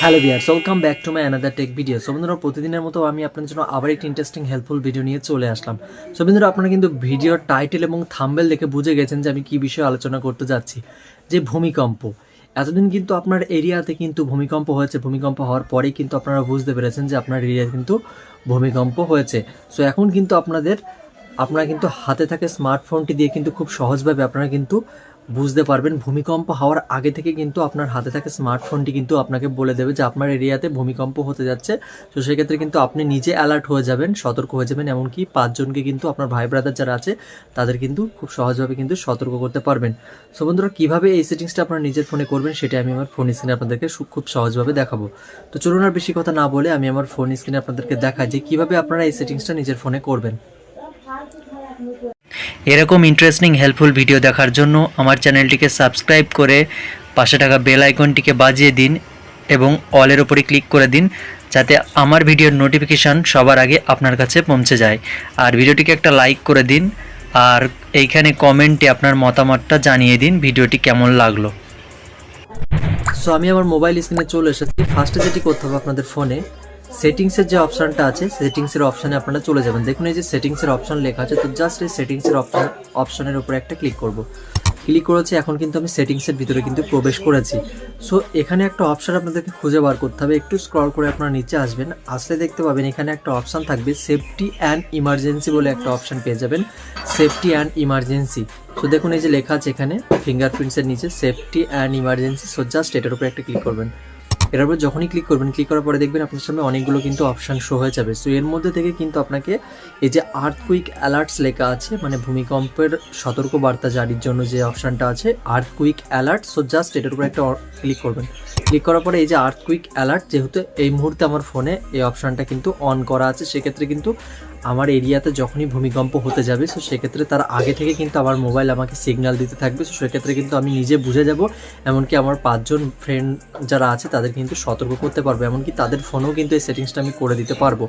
Hello viewers, welcome back to my another take video. So বন্ধুরা, প্রতিদিনের মতো আমি আপনাদের জন্য আবার একটি ইন্টারেস্টিং হেল্পফুল ভিডিও নিয়ে চলে আসলাম। সো বন্ধুরা, আপনারা কিন্তু ভিডিওর টাইটেল এবং থাম্বনেল দেখে বুঝে গেছেন যে আমি কী বিষয়ে আলোচনা করতে যাচ্ছি, যে ভূমিকম্প। এতদিন কিন্তু আপনার এরিয়াতে কিন্তু ভূমিকম্প হয়েছে, ভূমিকম্প হওয়ার পরেই কিন্তু আপনারা বুঝতে পেরেছেন যে আপনার এরিয়াতে কিন্তু ভূমিকম্প হয়েছে। সো এখন কিন্তু আপনারা কিন্তু হাতে থাকে স্মার্টফোনটি দিয়ে কিন্তু খুব সহজভাবে আপনারা কিন্তু বুঝতে পারবেন। ভূমিকম্প হওয়ার আগে থেকে কিন্তু আপনার হাতে থাকে স্মার্টফোনটি কিন্তু আপনাকে বলে দেবে যে আপনার এরিয়াতে ভূমিকম্প হতে যাচ্ছে। তো সেক্ষেত্রে কিন্তু আপনি নিজে অ্যালার্ট হয়ে যাবেন, সতর্ক হয়ে যাবেন। এমনকি 5 জনকে কিন্তু আপনার ভাই ব্রাদার যারা আছে তাদের কিন্তু খুব সহজভাবে কিন্তু সতর্ক করতে পারবেন। সো বন্ধুরা, কীভাবে এই সেটিংসটা আপনার নিজের ফোনে করবেন সেটা আমি আমার ফোন স্ক্রিনে আপনাদেরকে খুব সহজভাবে দেখাবো। তো চলুন আর বেশি কথা না বলে আমি আমার ফোন স্ক্রিনে আপনাদেরকে দেখাই যে কীভাবে আপনারা এই সেটিংসটা নিজের ফোনে করবেন। এরকম ইন্টারেস্টিং হেল্পফুল ভিডিও দেখার জন্য আমার চ্যানেলটিকে সাবস্ক্রাইব করে পাশে থাকা বেল আইকনটিকে বাজিয়ে দিন এবং অলের ওপরে ক্লিক করে দিন, যাতে আমার ভিডিওর নোটিফিকেশান সবার আগে আপনার কাছে পৌঁছে যায়। আর ভিডিওটিকে একটা লাইক করে দিন, আর এইখানে কমেন্টে আপনার মতামতটা জানিয়ে দিন ভিডিওটি কেমন লাগলো। সো আমি আমার মোবাইল স্ক্রিনে চলে এসেছি। ফার্স্টে যেটি করতে হবে, আপনাদের ফোনে সেটিংসের যে অপশানটা আছে, সেটিংসের অপশানে আপনারা চলে যাবেন। দেখুন এই যে সেটিংসের অপশান লেখা আছে, তো জাস্ট এই সেটিংসের অপশানের উপরে একটা ক্লিক করব। ক্লিক করেছি, এখন কিন্তু আমি সেটিংসের ভিতরে কিন্তু প্রবেশ করেছি। সো এখানে একটা অপশান আপনাদেরকে খুঁজে বার করতে হবে। একটু স্ক্রল করে আপনারা নিচে আসবেন, আসলে দেখতে পাবেন এখানে একটা অপশান থাকবে সেফটি অ্যান্ড ইমার্জেন্সি বলে একটা অপশান পেয়ে যাবেন, সেফটি অ্যান্ড ইমার্জেন্সি। সো দেখুন এই যে লেখা আছে এখানে ফিঙ্গারপ্রিন্টসের নিচে safety and emergency. So just এটার উপরে একটা ক্লিক করবেন। এর উপর যখনই ক্লিক করবেন, ক্লিক করার পরে দেখবেন আপনার সামনে অনেকগুলো কিন্তু অপশান শো হয়ে যাবে। সো এর মধ্যে থেকে কিন্তু আপনাকে এই যে আর্থকুইক অ্যালার্টস লেখা আছে, মানে ভূমিকম্পের সতর্ক বার্তা জারির জন্য যে অপশানটা আছে আর্থকুইক অ্যালার্ট। সো জাস্ট এটার উপর একটা ক্লিক করবেন। ক্লিক করার পরে এই যে আর্থকুইক অ্যালার্ট, যেহেতু এই মুহূর্তে আমার ফোনে এই অপশানটা কিন্তু অন করা আছে, সেক্ষেত্রে কিন্তু আমার এরিয়াতে যখনই ভূমিকম্প হতে যাবে, সো সেক্ষেত্রে তার আগে থেকে কিন্তু আমার মোবাইল আমাকে সিগন্যাল দিতে থাকবে। সো সেক্ষেত্রে কিন্তু আমি নিজে বুঝে যাব, এমনকি আমার 5 জন ফ্রেন্ড যারা আছে তাদের কিন্তু সতর্ক করতে পারবো, এমনকি তাদের ফোনেও কিন্তু এই সেটিংসটা আমি করে দিতে পারবো।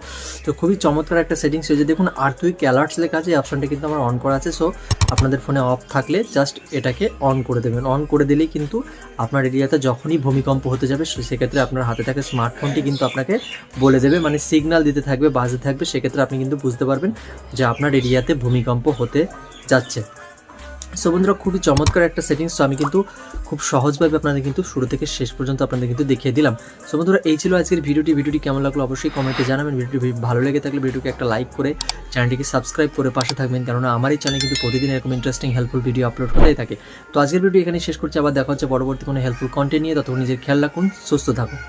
তো খুবই চমৎকার একটা সেটিংস হয়েছে। দেখুন আর্থকুইক অ্যালার্টস লেখা আছে, এই অপশানটা কিন্তু আমার অন করা আছে। সো আপনাদের ফোনে অফ থাকলে জাস্ট এটাকে অন করে দেবেন। অন করে দিলেই কিন্তু আপনার এরিয়াতে যখনই ভূমিকম্প হতে যাবে, সেক্ষেত্রে আপনার হাতে থাকা স্মার্টফোনটি কিন্তু আপনাকে বলে দেবে, মানে সিগন্যাল দিতে থাকবে, বাজতে থাকবে। সেক্ষেত্রে আপনি কিন্তু বুঝতে পারবেন যে আপনার এরিয়াতে ভূমিকম্প হতে যাচ্ছে। সো বন্ধুরা, খুবই চমৎকার একটা সেটিংস। তো আমি কিন্তু খুব সহজভাবে আপনাদের কিন্তু শুরু থেকে শেষ পর্যন্ত আপনাদের কিন্তু দেখিয়ে দিলাম। সো বন্ধুরা, এই ছিল আজকের ভিডিওটি কেমন লাগলো অবশ্যই কমেন্টে জানাবেন। ভিডিওটি ভালো লেগে থাকলে ভিডিওকে একটা লাইক করে চ্যানেলটিকে সাবস্ক্রাইব করে পাশে থাকবেন, কেননা আমার এই চ্যানেলে কিন্তু প্রতিদিন এরকম ইন্টারেস্টিং হেল্পফুল ভিডিও আপলোড হতেই থাকে। তো আজকের ভিডিও এখানে শেষ করছি, আবার দেখা হচ্ছে পরবর্তী কোনো হেল্পফুল কন্টেন্ট নিয়ে। ততক্ষণ নিজের খেয়াল রাখুন, সুস্থ থাকুন।